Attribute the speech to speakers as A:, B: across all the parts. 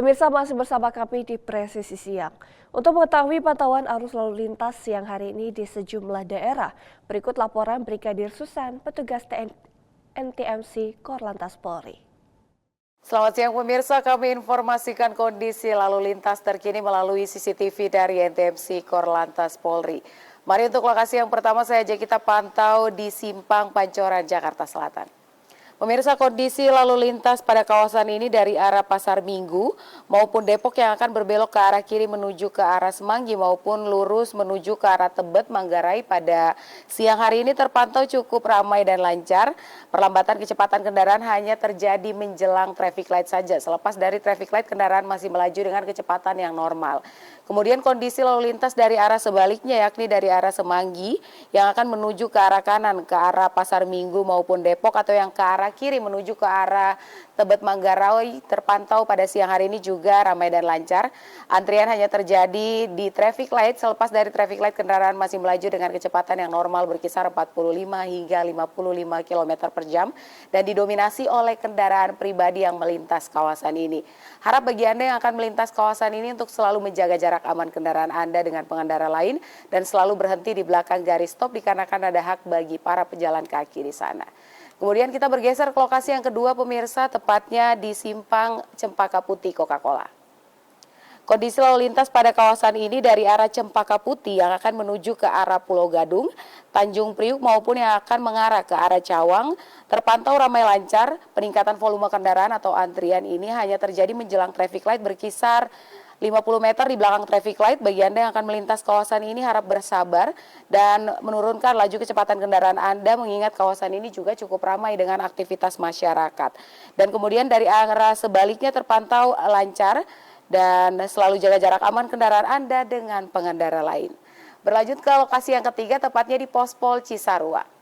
A: Pemirsa masih bersama kami di Presisi Siang. Untuk mengetahui pantauan arus lalu lintas siang hari ini di sejumlah daerah, berikut laporan Brigadir Susan, petugas NTMC Korlantas Polri.
B: Selamat siang pemirsa, kami informasikan kondisi lalu lintas terkini melalui CCTV dari NTMC Korlantas Polri. Mari untuk lokasi yang pertama saya ajak kita pantau di Simpang Pancoran, Jakarta Selatan. Pemirsa, kondisi lalu lintas pada kawasan ini dari arah Pasar Minggu maupun Depok yang akan berbelok ke arah kiri menuju ke arah Semanggi maupun lurus menuju ke arah Tebet, Manggarai pada siang hari ini terpantau cukup ramai dan lancar. Perlambatan kecepatan kendaraan hanya terjadi menjelang traffic light saja. Selepas dari traffic light kendaraan masih melaju dengan kecepatan yang normal. Kemudian kondisi lalu lintas dari arah sebaliknya yakni dari arah Semanggi yang akan menuju ke arah kanan ke arah Pasar Minggu maupun Depok atau yang ke arah kiri menuju ke arah Tebet, Manggarai terpantau pada siang hari ini juga ramai dan lancar. Antrian hanya terjadi di traffic light. Selepas dari traffic light kendaraan masih melaju dengan kecepatan yang normal berkisar 45 hingga 55 km per jam dan didominasi oleh kendaraan pribadi yang melintas kawasan ini. Harap bagi Anda yang akan melintas kawasan ini untuk selalu menjaga jarak aman kendaraan Anda dengan pengendara lain dan selalu berhenti di belakang garis stop dikarenakan ada hak bagi para pejalan kaki di sana. Kemudian kita bergeser ke lokasi yang kedua pemirsa, tepatnya di Simpang Cempaka Putih Coca-Cola. Kondisi lalu lintas pada kawasan ini dari arah Cempaka Putih yang akan menuju ke arah Pulau Gadung, Tanjung Priuk maupun yang akan mengarah ke arah Cawang terpantau ramai lancar. Peningkatan volume kendaraan atau antrian ini hanya terjadi menjelang traffic light berkisar 50 meter di belakang traffic light. Bagi Anda yang akan melintas kawasan ini harap bersabar dan menurunkan laju kecepatan kendaraan Anda mengingat kawasan ini juga cukup ramai dengan aktivitas masyarakat. Dan kemudian dari arah sebaliknya terpantau lancar dan selalu jaga jarak aman kendaraan Anda dengan pengendara lain. Berlanjut ke lokasi yang ketiga tepatnya di Pospol Cisarua.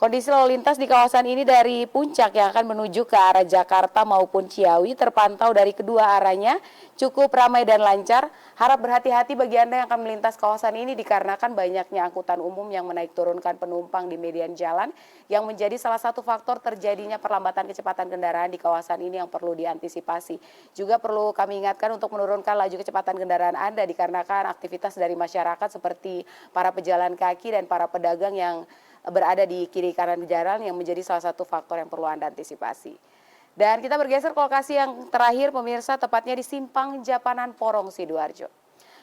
B: Kondisi lalu lintas di kawasan ini dari puncak yang akan menuju ke arah Jakarta maupun Ciawi terpantau dari kedua arahnya cukup ramai dan lancar. Harap berhati-hati bagi Anda yang akan melintas kawasan ini dikarenakan banyaknya angkutan umum yang menaik turunkan penumpang di median jalan yang menjadi salah satu faktor terjadinya perlambatan kecepatan kendaraan di kawasan ini yang perlu diantisipasi. Juga perlu kami ingatkan untuk menurunkan laju kecepatan kendaraan Anda dikarenakan aktivitas dari masyarakat seperti para pejalan kaki dan para pedagang yang berada di kiri kanan jalan yang menjadi salah satu faktor yang perlu Anda antisipasi. Dan kita bergeser ke lokasi yang terakhir pemirsa, tepatnya di Simpang Japanan Porong Sidoarjo.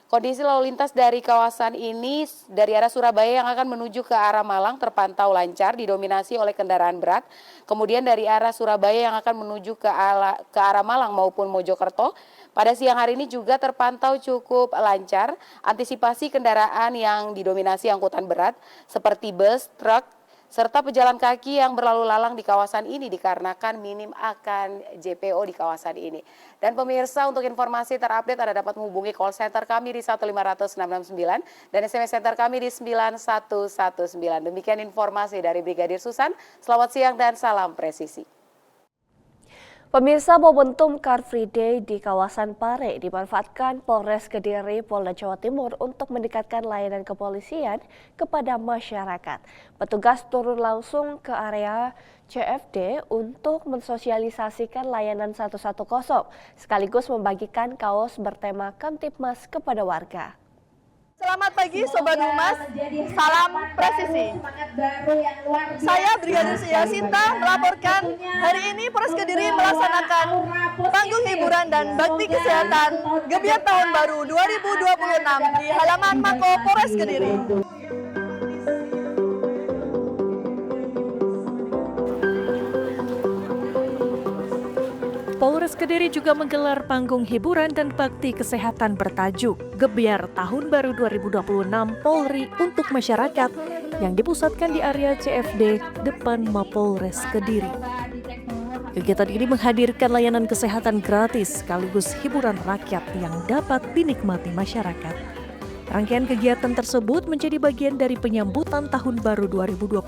B: Kondisi lalu lintas dari kawasan ini dari arah Surabaya yang akan menuju ke arah Malang terpantau lancar didominasi oleh kendaraan berat. Kemudian dari arah Surabaya yang akan menuju ke arah Malang maupun Mojokerto pada siang hari ini juga terpantau cukup lancar. Antisipasi kendaraan yang didominasi angkutan berat seperti bus, truk, serta pejalan kaki yang berlalu lalang di kawasan ini dikarenakan minim akan JPO di kawasan ini. Dan pemirsa, untuk informasi terupdate Anda dapat menghubungi call center kami di 15669 dan SMS center kami di 9119. Demikian informasi dari Brigadir Susan. Selamat siang dan salam presisi.
A: Pemirsa, momentum Car Free Day di kawasan Pare dimanfaatkan Polres Kediri, Polda Jawa Timur untuk mendekatkan layanan kepolisian kepada masyarakat. Petugas turun langsung ke area CFD untuk mensosialisasikan layanan 110 sekaligus membagikan kaos bertema Kamtibmas kepada warga.
C: Selamat pagi Sobat Humas, salam presisi. Saya Brigadir Yasinta melaporkan hari ini Polres Kediri melaksanakan panggung hiburan dan bakti kesehatan Gebiar Tahun Baru 2026 di halaman Mako Polres Kediri.
D: Polres Kediri juga menggelar panggung hiburan dan bakti kesehatan bertajuk Gebiar Tahun Baru 2026 Polri untuk Masyarakat yang dipusatkan di area CFD depan Mapolres Kediri. Kegiatan ini menghadirkan layanan kesehatan gratis sekaligus hiburan rakyat yang dapat dinikmati masyarakat. Rangkaian kegiatan tersebut menjadi bagian dari penyambutan Tahun Baru 2026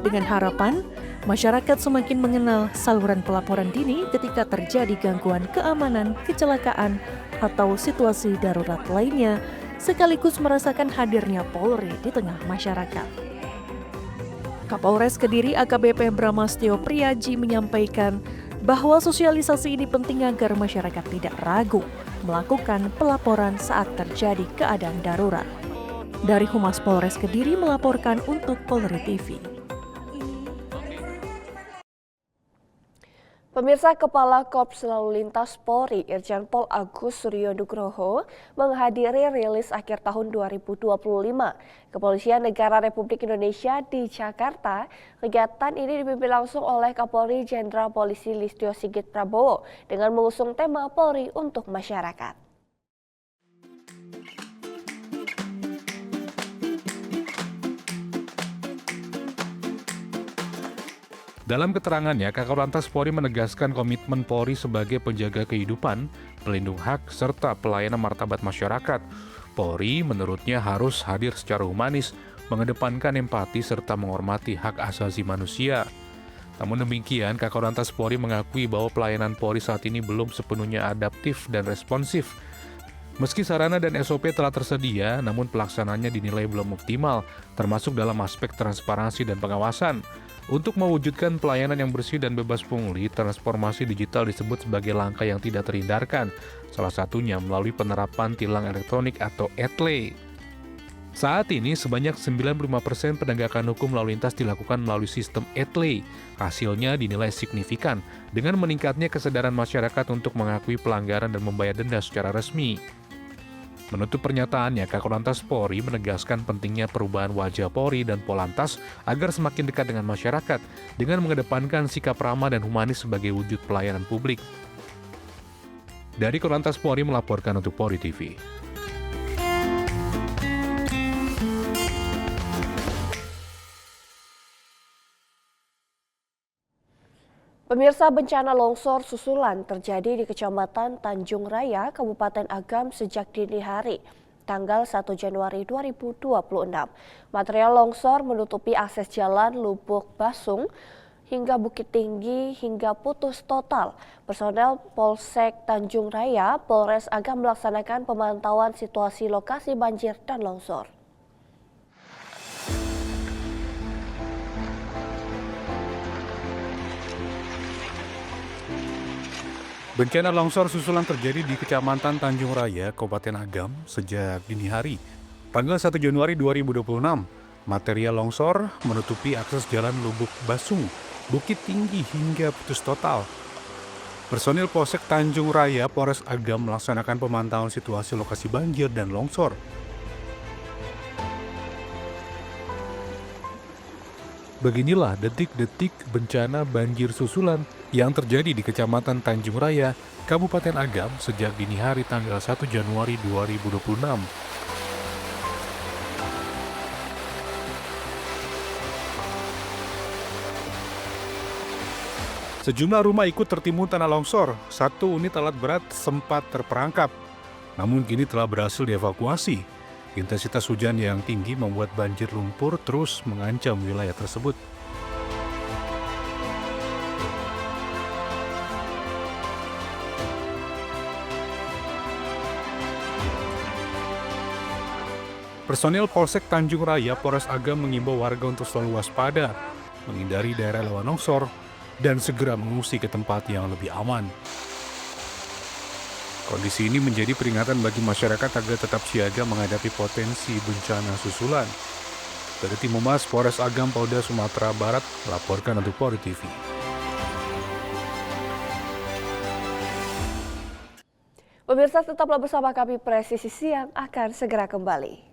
D: dengan harapan masyarakat semakin mengenal saluran pelaporan dini ketika terjadi gangguan keamanan, kecelakaan, atau situasi darurat lainnya, sekaligus merasakan hadirnya Polri di tengah masyarakat. Kapolres Kediri AKBP Bramastio Priyaji menyampaikan bahwa sosialisasi ini penting agar masyarakat tidak ragu melakukan pelaporan saat terjadi keadaan darurat. Dari Humas Polres Kediri melaporkan untuk Polri TV.
A: Pemirsa, Kepala Korps Lalu Lintas Polri Irjen Pol Agus Suryo Nugroho menghadiri rilis akhir tahun 2025 Kepolisian Negara Republik Indonesia di Jakarta. Kegiatan ini dipimpin langsung oleh Kapolri Jenderal Polisi Listio Sigit Prabowo dengan mengusung tema Polri untuk Masyarakat.
E: Dalam keterangannya, Kakor Lantas Polri menegaskan komitmen Polri sebagai penjaga kehidupan, pelindung hak, serta pelayanan martabat masyarakat. Polri menurutnya harus hadir secara humanis, mengedepankan empati, serta menghormati hak asasi manusia. Namun demikian, Kakor Lantas Polri mengakui bahwa pelayanan Polri saat ini belum sepenuhnya adaptif dan responsif. Meski sarana dan SOP telah tersedia, namun pelaksanaannya dinilai belum optimal, termasuk dalam aspek transparansi dan pengawasan. Untuk mewujudkan pelayanan yang bersih dan bebas pungli, transformasi digital disebut sebagai langkah yang tidak terhindarkan, salah satunya melalui penerapan tilang elektronik atau ETLE. Saat ini, sebanyak 95% penegakan hukum lalu lintas dilakukan melalui sistem ETLE. Hasilnya dinilai signifikan, dengan meningkatnya kesadaran masyarakat untuk mengakui pelanggaran dan membayar denda secara resmi. Menutup pernyataannya, Kakor Lantas Polri menegaskan pentingnya perubahan wajah Polri dan Polantas agar semakin dekat dengan masyarakat dengan mengedepankan sikap ramah dan humanis sebagai wujud pelayanan publik. Dari Korlantas Polri melaporkan untuk Polri TV.
A: Pemirsa, bencana longsor susulan terjadi di Kecamatan Tanjung Raya, Kabupaten Agam sejak dini hari, tanggal 1 Januari 2026. Material longsor menutupi akses jalan Lubuk Basung hingga Bukit Tinggi hingga putus total. Personel Polsek Tanjung Raya, Polres Agam melaksanakan pemantauan situasi lokasi banjir dan longsor.
E: Bencana longsor susulan terjadi di Kecamatan Tanjung Raya, Kabupaten Agam sejak dini hari, tanggal 1 Januari 2026. Material longsor menutupi akses jalan Lubuk Basung, Bukit Tinggi hingga putus total. Personil Polsek Tanjung Raya, Polres Agam melaksanakan pemantauan situasi lokasi banjir dan longsor. Beginilah detik-detik bencana banjir susulan yang terjadi di Kecamatan Tanjung Raya, Kabupaten Agam sejak dini hari tanggal 1 Januari 2026. Sejumlah rumah ikut tertimbun tanah longsor. Satu unit alat berat sempat terperangkap, namun kini telah berhasil dievakuasi. Intensitas hujan yang tinggi membuat banjir lumpur terus mengancam wilayah tersebut. Personil Polsek Tanjung Raya, Polres Agam mengimbau warga untuk selalu waspada, menghindari daerah rawan longsor, dan segera mengungsi ke tempat yang lebih aman. Kondisi ini menjadi peringatan bagi masyarakat agar tetap siaga menghadapi potensi bencana susulan. Dari Tim Humas Polres Agam Polda Sumatera Barat, melaporkan untuk Polri TV.
A: Pemirsa, tetaplah bersama kami, Presisi Siang akan segera kembali.